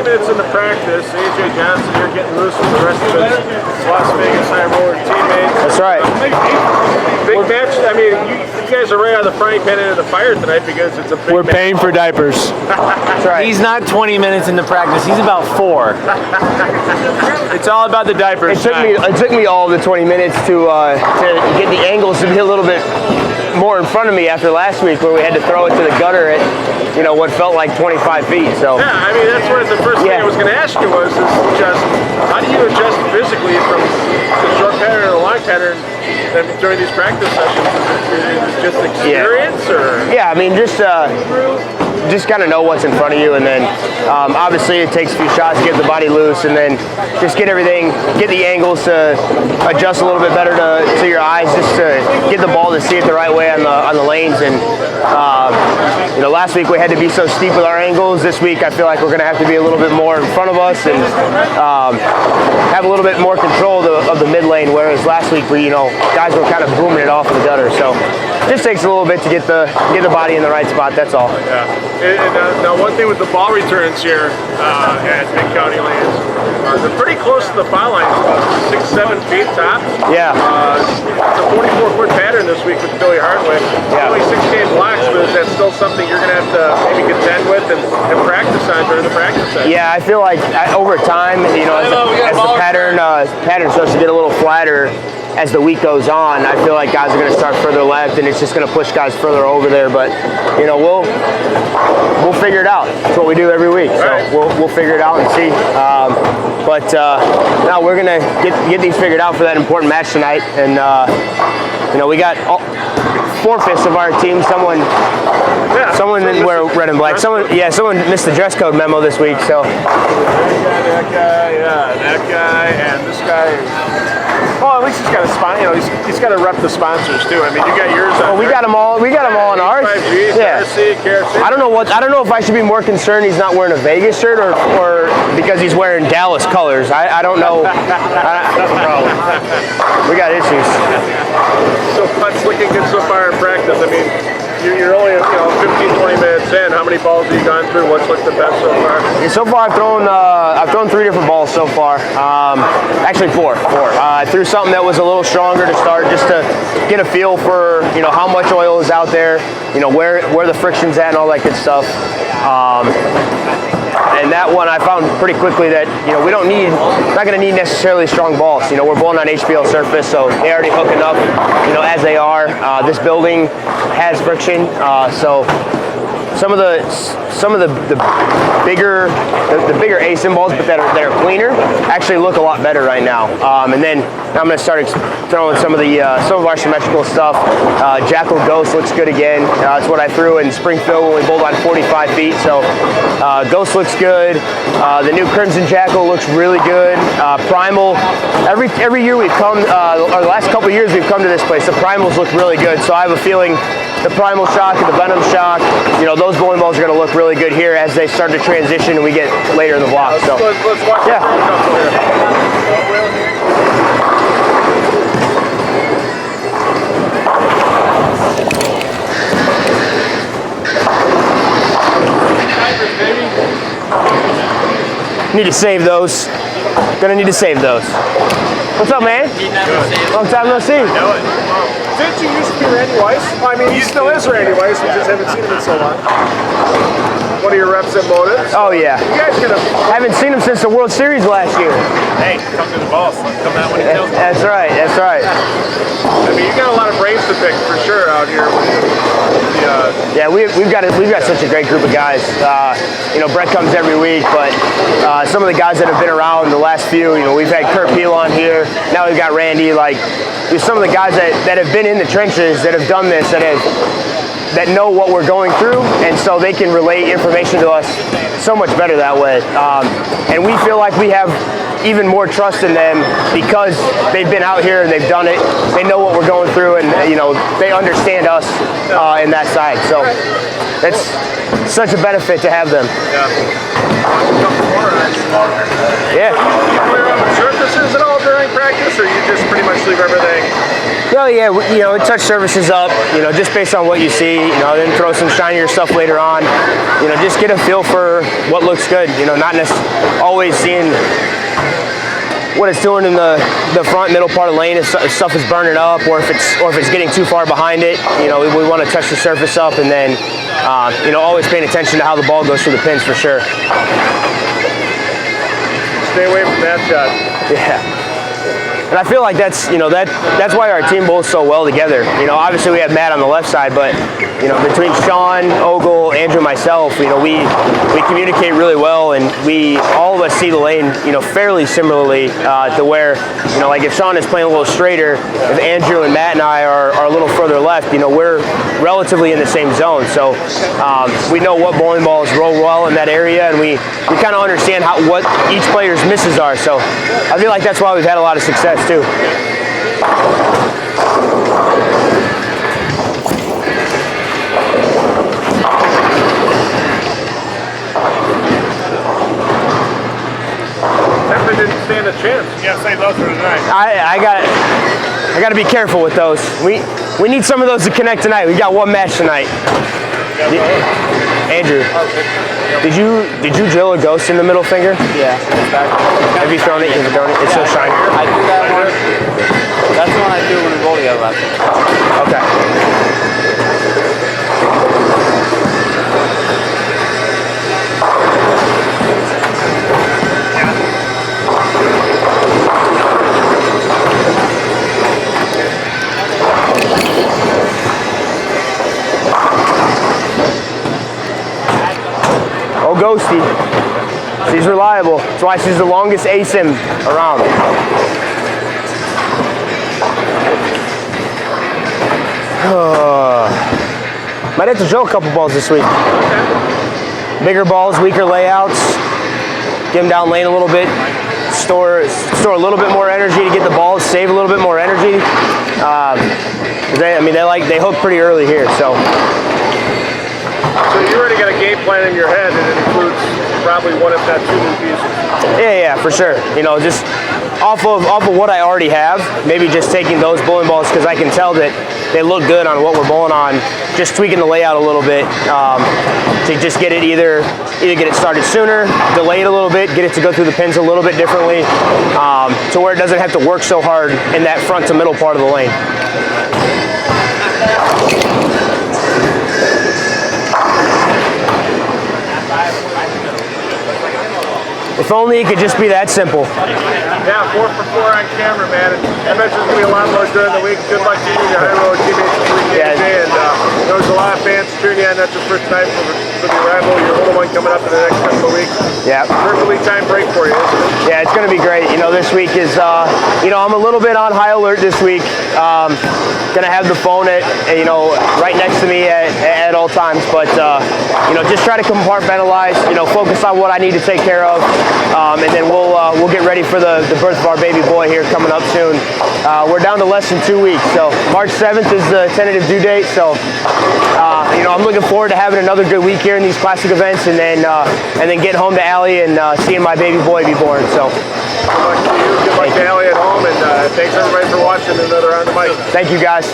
minutes into practice. AJ Johnson here getting loose with the rest of his Las Vegas high roller teammates. That's right. Big match. I mean, you guys are right on the frying pan into the fire tonight because it's a big We're paying for diapers. That's right. He's not 20 minutes into practice. He's about 4. It's all about the diapers. It took me all the 20 minutes to get the angles to be a little bit more in front of me after last week where we had to throw it to the gutter at, what felt like 25 feet. So yeah, I mean that's what the first thing I was going to ask you was just how do you adjust physically from the short pattern to the long pattern during these practice sessions? Is it just experience or? Yeah, I mean just kind of know what's in front of you, and then obviously it takes a few shots to get the body loose, and then just get the angles to adjust a little bit better to your eyes, just to get the ball to see it the right way on the lanes. And last week we had to be so steep with our angles. This week I feel like we're going to have to be a little bit more in front of us and have a little bit more control of the mid lane, whereas last week guys were kind of booming it off of the gutter. So it just takes a little bit to get the body in the right spot. That's all. Yeah. And now one thing with the ball returns here at Big County Lanes, they're pretty close to the foul line, about 6-7 feet top. Yeah. It's a 44-foot pattern this week with Billy Hardwick. Yeah. Only 6 game blocks, but is that still something you're going to have to maybe contend with and practice on during the practice session? Yeah, I feel like over time, as the pattern starts to get a little flatter as the week goes on, I feel like guys are going to start further left, and it's just going to push guys further over there. But we'll figure it out. That's what we do every week. So we'll figure it out and see. Now we're going to get these figured out for that important match tonight. And we got 4/5 of our team. Someone didn't wear red and black. Someone missed the dress code memo this week. So that guy, and this guy. Well, at least he's got a sponsor. He's got to rep the sponsors too. I mean, you got yours on. Oh, we got them all. We got them all on ours. Yeah. I don't know if I should be more concerned he's not wearing a Vegas shirt or because he's wearing Dallas colors. I don't know. We got issues. So what's looking good so far in practice? I mean, you're only 15-20 minutes in. How many balls have you gone through? What's looked the best so far? So far, I've thrown 3 different balls so far. Actually, 4. I threw something that was a little stronger to start, just to get a feel for how much oil is out there, where the friction's at, and all that good stuff. And that one, I found pretty quickly that not going to need necessarily strong balls. We're bowling on HPL surface, so they already hook enough, as they are. This building has friction, so some of the bigger ASIM balls, but that are cleaner, actually look a lot better right now. And then I'm going to start throwing some of our symmetrical stuff. Jackal Ghost looks good again. That's what I threw in Springfield when we bowled on 45 feet. So Ghost looks good. The new Crimson Jackal looks really good. Primal. Every year we've come, or the last couple years we've come to this place, the Primals look really good. So I have a feeling the Primal Shock and the Venom Shock, those bowling balls are going to look really good here as they start to transition and we get later in the block. So let's watch yeah. Need to save those. Gonna need to save those. What's up, man? Long time no see. Didn't you used to be Randy Weiss? I mean, he still is Randy Weiss. We just haven't seen him in so long. One of your reps at Motives. Oh, yeah. You guys haven't seen him since the World Series last year. Hey, come to the boss. Come out when he tells me. That's right. I mean, you got a lot of brains to pick for sure out here. Yeah, we've got such a great group of guys. Brett comes every week, but some of the guys that have been around the last few, we've had Kurt Peel on here. Now we've got Randy. Some of the guys that have been in the trenches, that have done this, that know what we're going through, and so they can relay information to us so much better that way. And we feel like we have even more trust in them because they've been out here and they've done it. They know what we're going through, and they understand us in that side. So that's such a benefit to have them. Yeah. Do you clear up surfaces at all during practice, or you just pretty much leave everything? No, Well, yeah, touch surfaces up, just based on what you see, then throw some shinier stuff later on, just get a feel for what looks good, not necessarily always seeing what it's doing in the front middle part of the lane if stuff is burning up or if it's getting too far behind it. We want to touch the surface up and then always paying attention to how the ball goes through the pins for sure. Stay away from that shot. Yeah. And I feel like that's why our team bowls so well together. Obviously we have Matt on the left side, but between Sean, Ogle, Andrew, myself, we communicate really well, and all of us see the lane, fairly similarly to where, like if Sean is playing a little straighter, if Andrew and Matt and I are a little further left, we're relatively in the same zone. So we know what bowling balls roll well in that area, and we kind of understand what each player's misses are. So I feel like that's why we've had a lot of success too. Temple didn't stand a chance. Yeah, save those for tonight. I got to be careful with those. We need some of those to connect tonight. We got one match tonight. Andrew, did you drill a ghost in the middle finger? Yeah. Have you thrown it? It's so shiny. I do that one. That's the one I do when we bowl together last week. Okay. Oh, Ghosty. She's reliable. That's why she's the longest ASIM around. Might have to drill a couple balls this week. Bigger balls, weaker layouts. Get them down lane a little bit. Store a little bit more energy to get the balls. Save a little bit more energy. They hook pretty early here, so. So you already got a game plan in your head, and it includes probably one if not two new pieces. Yeah, for sure. Just off of what I already have, maybe just taking those bowling balls because I can tell that they look good on what we're bowling on. Just tweaking the layout a little bit to just get it either get it started sooner, delay it a little bit, get it to go through the pins a little bit differently, to where it doesn't have to work so hard in that front to middle part of the lane. If only it could just be that simple. Yeah, 4 for 4 on camera, man. I bet there's going to be a lot more during the week. Good luck to you and your high road teammates this weekend. And there's a lot of fans cheering you on. That's the first time for the rival, your little one coming up in the next couple of weeks. Yeah. Perfectly timed break for you, isn't it? Yeah, it's going to be great. This week is, I'm a little bit on high alert this week. Going to have the phone right next to me at all times. But, just try to compartmentalize, focus on what I need to take care of. And then we'll get ready for the birth of our baby boy here coming up soon. We're down to less than 2 weeks, so March 7th is the tentative due date. So I'm looking forward to having another good week here in these classic events, and then getting home to Allie and seeing my baby boy be born. So good luck to you. Good luck to Allie at home, and thanks everybody for watching another On the Mic. Thank you guys.